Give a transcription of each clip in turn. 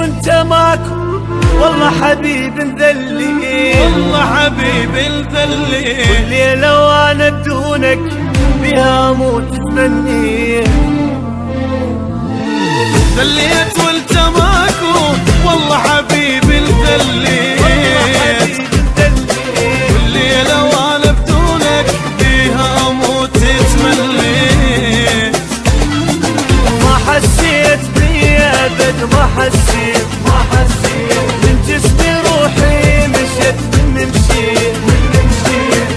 وانت ماكو والله حبيب مذلي، والله حبيب مذلي، والليلة وانا بدونك بها اموت تمني. ذليت وانت ماكو والله حبيب مذلي، والليلة وانا بدونك بها اموت تملي. ما حسيت بي ابد، ما حسيت من جسمي روحي مشت من مشيت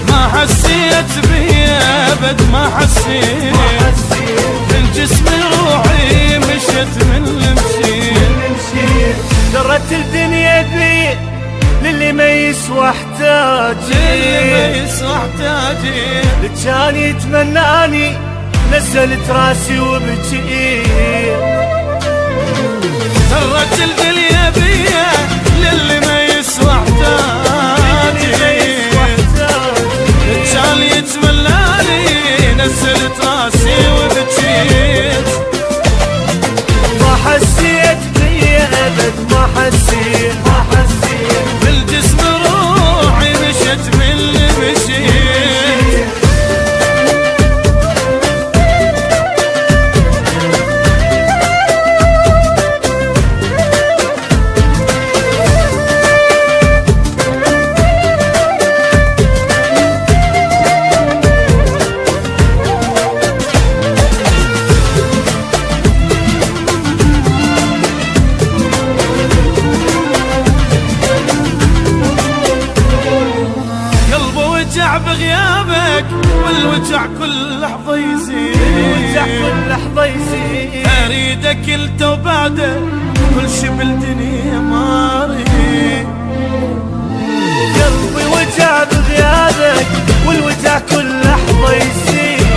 ما حسيت بي ابد، ما حسيت من جسمي روحي مشت من مشيت. درت الدنيا بي للي ما يسوى احتاجي، اللي كان يتمناني نزلت راسي وبكيت. درت الدنيا بيا للي ما يسوى احتاجي، كان يتمناني نزلت راسي وبكيت. ما حسيت بي ابد، ما حسيت بالجسم روحي مشت من اللي مشيت. بغيابك والوجع كل لحظة يزيد، اريدك انت وبعده كل شي بالدنيا ما اريد. قلبي وجع بغيابك والوجع كل لحظة يزيد،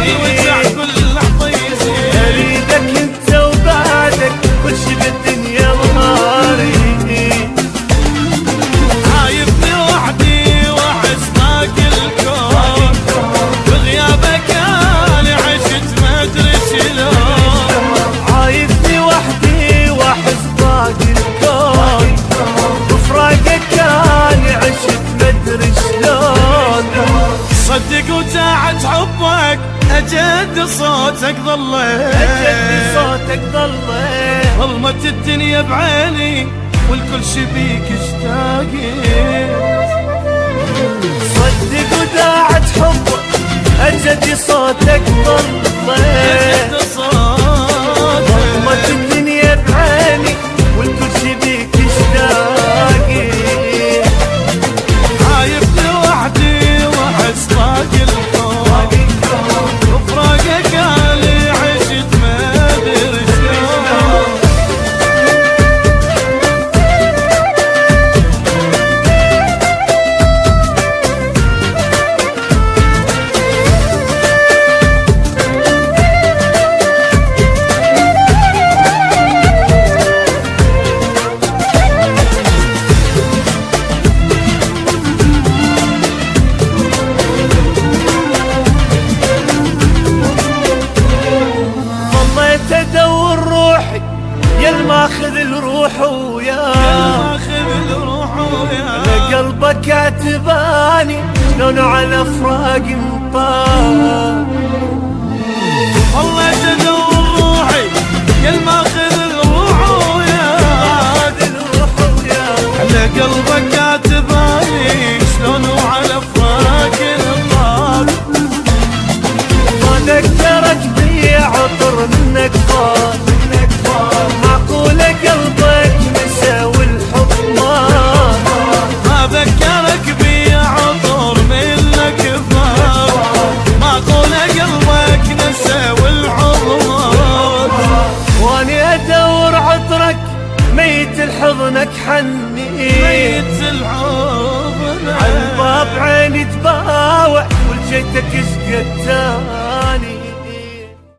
اريدك انت وبعدك كل شي بالدنيا ما اريد. عايبني وحدي واحس باقي الكون، بغيابك انا عشت ما ادري شلون. عايبني وحدي واحس باقي الكون، بفراقك انا عشت ما ادري شلون. صدق وتاعت حبك اجد صوتك ظليت، ظلمت الدنيا بعيني والكل شبيك اشتاقيت. صدق وداعت حبك أجدي صوتك ظليت، ظلمت الدنيا بعيني والكل شي بيك اشتاقي. عايبني وحدي واحس باقي الكون، وفراقك انا عشت ما ادري شلون. ماخذ الروح وياه، قلبك كاتباني شلون على فراق مطار. والله تدور روحي يا الماخذ الروح وياه، على قلبك كاتباني شلون على فراق مطار. ما ذكرك بي عطر منك فار، معقولة قلبك نسى والحب ما ذكرك بي عطر منك فار، معقولة قلبك نسى والحب واني ادور عطرك ميت الحضنك حني، ميت الحضن عالباب عيني تباوع ولجيتك اشقدتها.